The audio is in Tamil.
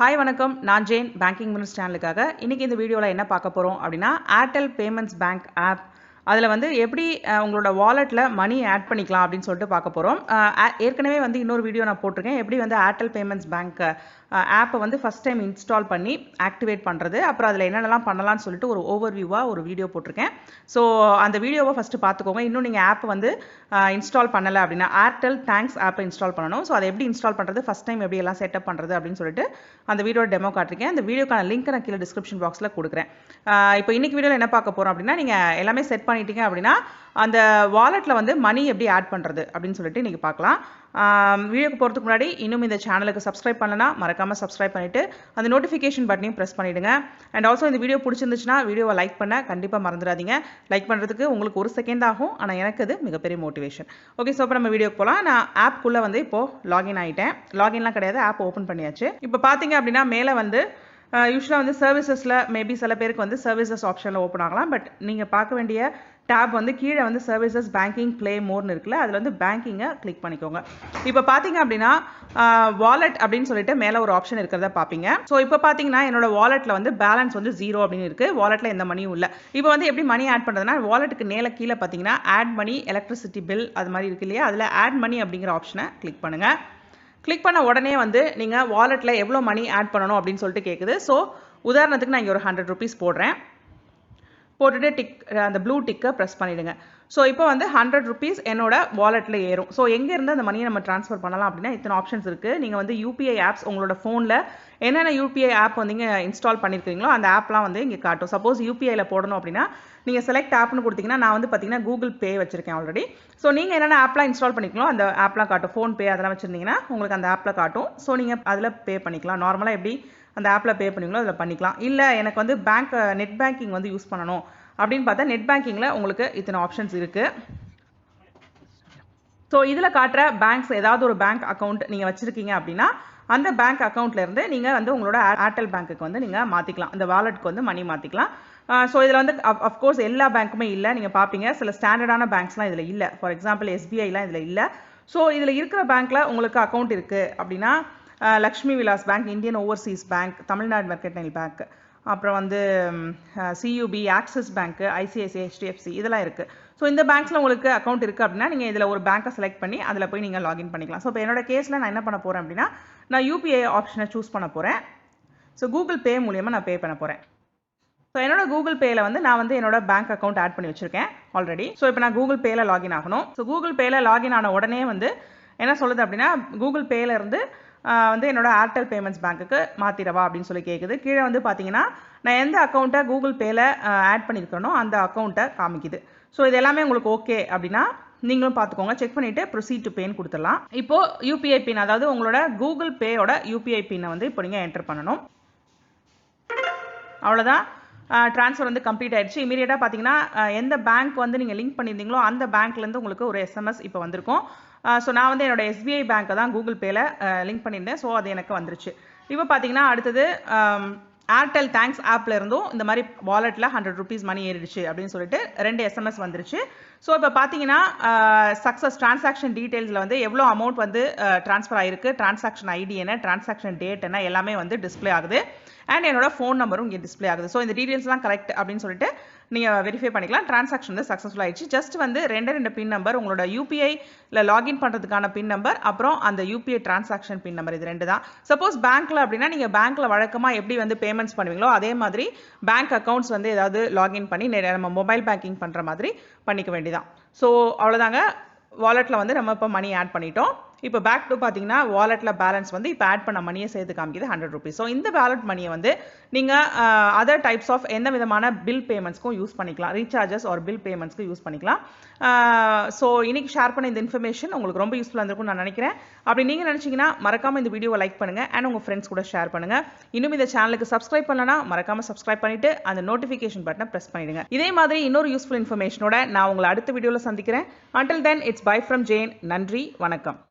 Hi வணக்கம் நான் ஜெயின் பேங்கிங் மினிஸ்டர் சேனலுக்காக இன்னைக்கு இந்த வீடியோல என்ன பார்க்க போறோம் அப்படினா Airtel Payments Bank app அதில் வந்து எப்படி உங்களோட வாலெட்டில் மணி ஆட் பண்ணிக்கலாம் அப்படின்னு சொல்லிட்டு பார்க்க போகிறோம். ஏற்கனவே வந்து இன்னொரு வீடியோ நான் போட்டிருக்கேன் எப்படி வந்து Airtel Payments Bank ஆப்பை வந்து ஃபஸ்ட் டைம் இன்ஸ்டால் பண்ணி ஆக்டிவேட் பண்ணுறது, அப்புறம் அதில் என்னென்னலாம் பண்ணலாம்னு சொல்லிட்டு ஒரு ஓவர்வியூவாக ஒரு வீடியோ போட்டிருக்கேன். ஸோ அந்த வீடியோவை ஃபஸ்ட்டு பார்த்துக்கோங்க. இன்னும் நீங்கள் ஆப் வந்து இன்ஸ்டால் பண்ணலை அப்படின்னா Airtel Thanks ஆப்பை இன்ஸ்டால் பண்ணணும். ஸோ அதை எப்படி இன்ஸ்டால் பண்ணுறது, ஃபஸ்ட் டைம் எப்படி எல்லாம் செட்டப் பண்ணுறது அப்படின்னு சொல்லிட்டு அந்த வீடியோ டெமோ காட்டிருக்கேன். அந்த வீடியோக்கான லிங்க் நான் கீழே டிஸ்கிரிப்ஷன் பாக்ஸில் கொடுக்குறேன். இப்போ இன்னைக்கு வீடியோவில் என்ன பார்க்க போகிறோம் அப்படின்னா, நீங்கள் எல்லாமே செட் பண்ணிட்டீங்க அப்படின்னா அந்த வாலெட்டில் வந்து மணி எப்படி ஆட் பண்ணுறது அப்படின்னு சொல்லிட்டு இன்றைக்கி பார்க்கலாம். வீடியோக்கு போகிறதுக்கு முன்னாடி இன்னும் இந்த சேனலுக்கு சப்ஸ்கிரைப் பண்ணலன்னா மறக்காமல் சப்ஸ்கிரைப் பண்ணிவிட்டு அந்த நோட்டிஃபிகேஷன் பட்டனையும் ப்ரெஸ் பண்ணிவிடுங்க. அண்ட் ஆல்சோ இந்த வீடியோ பிடிச்சிருந்துச்சுன்னா வீடியோவை லைக் பண்ண கண்டிப்பாக மறந்துடாதீங்க. லைக் பண்ணுறதுக்கு உங்களுக்கு ஒரு செகண்ட் ஆகும், ஆனால் எனக்கு அது மிகப்பெரிய மோட்டிவேஷன். ஓகே, ஸோ இப்போ நம்ம வீடியோக்கு போகலாம். நான் ஆப்குள்ளே வந்து இப்போது லாகின் ஆகிட்டேன். லாகின்லாம் கிடையாது, ஆப் ஓப்பன் பண்ணியாச்சு. இப்போ பார்த்தீங்க அப்படின்னா மேலே வந்து யூஸ்வலாக வந்து சர்வீசஸில் மேபி சில பேருக்கு வந்து சர்வீசஸ் ஆப்ஷனில் ஓப்பன் ஆகலாம். பட் நீங்கள் பார்க்க வேண்டிய டேப் வந்து கீழே வந்து சர்வீசஸ் பேங்கிங் ப்ளே மோர்னு இருக்குல்ல, அதில் வந்து பேங்கிங்கை கிளிக் பண்ணிக்கோங்க. இப்போ பார்த்தீங்க அப்படின்னா வாலெட் அப்படின்னு சொல்லிட்டு மேலே ஒரு ஆப்ஷன் இருக்கிறத பார்ப்பீங்க. ஸோ இப்போ பார்த்தீங்கன்னா என்னோட வாலெட்டில் வந்து பேலன்ஸ் வந்து 0 அப்படின்னு இருக்குது. வாலெட்டில் எந்த மணியும் இல்லை. இப்போ வந்து எப்படி மணி ஆட் பண்ணுறதுனா, வாலெட்டுக்கு மேலே கீழே பார்த்தீங்கன்னா ஆட் மணி, எலக்ட்ரிசிட்டி பில் அது மாதிரி இருக்கு இல்லையா, அதில் ஆட் மணி அப்படிங்கிற ஆப்ஷனை கிளிக் பண்ணுங்கள். கிளிக் பண்ண உடனே வந்து நீங்கள் வாலெட்டில் எவ்வளோ மணி ஆட் பண்ணணும் அப்படின்னு சொல்லிட்டு கேட்குது. ஸோ உதாரணத்துக்கு நான் இங்கே ஒரு 100 rupees போடுறேன். போட்டுட்டு டிக் அந்த ப்ளூ டிக்கை ப்ரெஸ் பண்ணிவிடுங்க. ஸோ இப்போ வந்து 100 rupees என்னோட வாலெட்டில் ஏறும். ஸோ எங்கேருந்து அந்த மணியை நம்ம ட்ரான்ஸ்ஃபர் பண்ணலாம் அப்படின்னா இத்தனை ஆப்ஷன்ஸ் இருக்குது. நீங்கள் வந்து யூபிஐ ஆப்ஸ் உங்களோட ஃபோனில் என்னென்ன யூபிஐ ஆப் வந்து இங்கே இன்ஸ்டால் பண்ணியிருக்கீங்களோ அந்த ஆப்லாம் வந்து இங்கே காட்டும். சப்போஸ் யூபிஐயில் போடணும் அப்படின்னா நீங்கள் செலக்ட் ஆப்னு கொடுத்தீங்கன்னா, நான் வந்து பார்த்தீங்கன்னா கூகுள் பே வச்சுருக்கேன் ஆல்ரெடி. ஸோ நீங்கள் என்னென்ன ஆப்லாம் இன்ஸ்டால் பண்ணிக்கலாம் அந்த ஆப்லாம் காட்டும். ஃபோன்பே அதெல்லாம் வச்சுருந்தீங்கன்னா உங்களுக்கு அந்த ஆப்பில் காட்டும். ஸோ நீங்கள் அதில் பே பண்ணிக்கலாம். நார்மலாக எப்படி அந்த ஆப்பில் பே பண்ணிங்களோ அதில் பண்ணிக்கலாம். இல்லை எனக்கு வந்து நெட் பேங்கிங் வந்து யூஸ் பண்ணணும் அப்படின்னு பார்த்தா நெட் பேங்கிங்கில் உங்களுக்கு இத்தனை ஆப்ஷன்ஸ் இருக்குது. ஸோ இதில் காட்டுற பேங்க்ஸ் ஏதாவது ஒரு பேங்க் அக்கௌண்ட் நீங்கள் வச்சுருக்கீங்க அப்படின்னா அந்த பேங்க் அக்கௌண்ட்லேருந்து நீங்கள் வந்து உங்களோட ஏர்டெல் பேங்க்குக்கு வந்து நீங்கள் மாற்றிக்கலாம். இந்த வாலெட்டுக்கு வந்து மணி மாற்றிக்கலாம். ஸோ இதில் வந்து அஃப்கோர்ஸ் எல்லா பேங்க்குமே இல்லை. நீங்கள் பார்ப்பீங்க சில ஸ்டாண்டர்டான பேங்க்ஸ்லாம் இதில் இல்லை. ஃபார் எக்ஸாம்பிள் எஸ்பிஐலாம் இதில் இல்லை. ஸோ இதில் இருக்கிற பேங்க்கில் உங்களுக்கு அக்கௌண்ட் இருக்குது அப்படின்னா Lakshmi Vilas bank, Indian Overseas bank, Tamil Nadu mercantile bank, அப்புறம் வந்து சியூபி, ஆக்சிஸ் பேங்க்கு, ஐசிஐசிஐ, ஹெச்டிஎஃப்சி இதெல்லாம் இருக்குது. ஸோ இந்த பேங்க்ஸில் உங்களுக்கு அக்கௌண்ட் இருக்குது அப்படின்னா நீங்கள் இதில் ஒரு பேங்க்கை செலக்ட் பண்ணி அதில் போய் நீங்கள் லாகின் பண்ணிக்கலாம். ஸோ இப்போ என்னோட கேஸில் நான் என்ன பண்ண போகிறேன் அப்படின்னா நான் யூபிஐ ஆப்ஷனை சூஸ் பண்ண போகிறேன். ஸோ கூகுள் பே மூலியமாக நான் பே பண்ண போகிறேன். ஸோ என்னோட கூகுள் பேயில் வந்து நான் வந்து என்னோட பேங்க் அக்கௌண்ட் ஆட் பண்ணி வச்சுருக்கேன் ஆல்ரெடி. ஸோ இப்போ நான் கூகுள் பேயில் லாகின் ஆகணும். ஸோ கூகுள் பேயில் லாகின் ஆன உடனே வந்து என்ன சொல்லுது அப்படின்னா கூகுள் பேயிலேருந்து வந்து என்னோட ஏர்டெல் பேமெண்ட்ஸ் பேங்க்குக்கு மாற்றிடவா அப்படின்னு சொல்லி கேட்குது. கீழே வந்து பார்த்தீங்கன்னா நான் எந்த அக்கௌண்ட்டை கூகுள் பேயில் ஆட் பண்ணியிருக்கேனோ அந்த அக்கௌண்ட்டை காமிக்குது. ஸோ இது எல்லாமே உங்களுக்கு ஓகே அப்படின்னா நீங்களும் பார்த்துக்கோங்க. செக் பண்ணிவிட்டு ப்ரொசீட் டு பேன்னு கொடுத்துடலாம். இப்போது யூபிஐ பின், அதாவது உங்களோட கூகுள் பேயோட யூபிஐ பின்னை வந்து இப்போ நீங்கள் என்டர் பண்ணணும். அவ்வளோதான், ட்ரான்ஸ்ஃபர் வந்து கம்ப்ளீட் ஆயிடுச்சு. இமீடியட்டாக பார்த்தீங்கன்னா எந்த பேங்க் வந்து நீங்கள் லிங்க் பண்ணியிருந்தீங்களோ அந்த பேங்க்லேருந்து உங்களுக்கு ஒரு எஸ்எம்எஸ் இப்போ வந்திருக்கும். ஸோ நான் வந்து என்னோட எஸ்பிஐ பேங்க்கை தான் கூகுள் பேயில் லிங்க் பண்ணியிருந்தேன். ஸோ அது எனக்கு வந்துருச்சு. இப்போ பார்த்தீங்கன்னா அடுத்தது ஏர்டெல் தேங்க்ஸ் ஆப்பில் இருந்தும் இந்த மாதிரி வாலெட்டில் 100 rupees மணி ஏறிடுச்சு அப்படின்னு சொல்லிட்டு 2 எஸ்எம்எஸ் வந்துருச்சு. ஸோ இப்போ பார்த்தீங்கன்னா சக்ஸஸ் டிரான்சாக்ஷன் டீட்டெயில்ஸில் வந்து எவ்வளோ அமௌண்ட் வந்து ட்ரான்ஸ்ஃபர் ஆகிருக்கு, டிரான்சாக்ஷன் ஐடி என்ன, டிரான்சாக்ஷன் டேட் என்ன எல்லாமே வந்து டிஸ்பிளே ஆகுது. அண்ட் என்னோட ஃபோன் நம்பரும் இங்கே டிஸ்பிளே ஆகுது. ஸோ இந்த டீட்டெயில்ஸ்லாம் கரெக்ட் அப்படின்னு சொல்லிட்டு நீங்கள் வெரிஃபை பண்ணிக்கலாம். டிரான்சாக்ஷன் வந்து சக்ஸஸ்ஃபுல் ஆயிடுச்சு. ஜஸ்ட் வந்து 2 பின் நம்பர், உங்களோட யூபிஐயில் லாகின் பண்ணுறதுக்கான பின் நம்பர், அப்புறம் அந்த யூபிஐ டிரான்சாக்ஷன் பின் நம்பர், இது 2 தான். சப்போஸ் பேங்க்கில் அப்படின்னா நீங்கள் பேங்க்கில் வழக்கமாக எப்படி வந்து பேமெண்ட்ஸ் பண்ணுவீங்களோ அதே மாதிரி பேங்க் அக்கௌண்ட்ஸ் வந்து ஏதாவது லாகின் பண்ணி நம்ம மொபைல் பேங்கிங் பண்ணுற மாதிரி பண்ணிக்க வேண்டியதான். ஸோ அவ்வளோதாங்க, வாலெட்டில் வந்து நம்ம இப்போ மணி ஆட் பண்ணிட்டோம். இப்போ பேக் டு பார்த்தீங்கன்னா வாலெட்டில் பேலன்ஸ் வந்து இப்போ ஆட் பண்ண மணியை சேர்த்து காமிக்குது 100 rupees. ஸோ இந்த வாலெட் மணியை வந்து நீங்கள் அதர் டைப்ஸ் ஆஃப் எந்த விதமான பில் பேமெண்ட்ஸ்க்கும் யூஸ் பண்ணிக்கலாம். ரீசார்ஜஸ் ஒரு பில் பேமெண்ட்ஸ்க்கு யூஸ் பண்ணிக்கலாம். ஸோ இன்னைக்கு ஷேர் பண்ண இந்த இன்ஃபர்மேஷன் உங்களுக்கு ரொம்ப யூஸ்ஃபுல்லாக இருந்திருக்கும்னு நான் நினைக்கிறேன். அப்படி நீங்கள் நினச்சிங்கன்னா மறக்காமல் இந்த வீடியோவை லைக் பண்ணுங்கள் அண்ட் உங்கள் ஃப்ரெண்ட்ஸ் கூட ஷேர் பண்ணுங்கள். இன்னும் இந்த சேனலுக்கு சப்ஸ்கிரைப் பண்ணலன்னா மறக்காமல் சப்ஸ்கிரைப் பண்ணிவிட்டு அந்த நோட்டிஃபிகேஷன் பட்டனை ப்ரெஸ் பண்ணிவிடுங்க. இதே மாதிரி இன்னொரு யூஸ்ஃபுல் இன்ஃபர்மேஷனோட நான் உங்களை அடுத்த வீடியோவில் சந்திக்கிறேன். Until then, it's bye from Jane. நன்றி, வணக்கம்.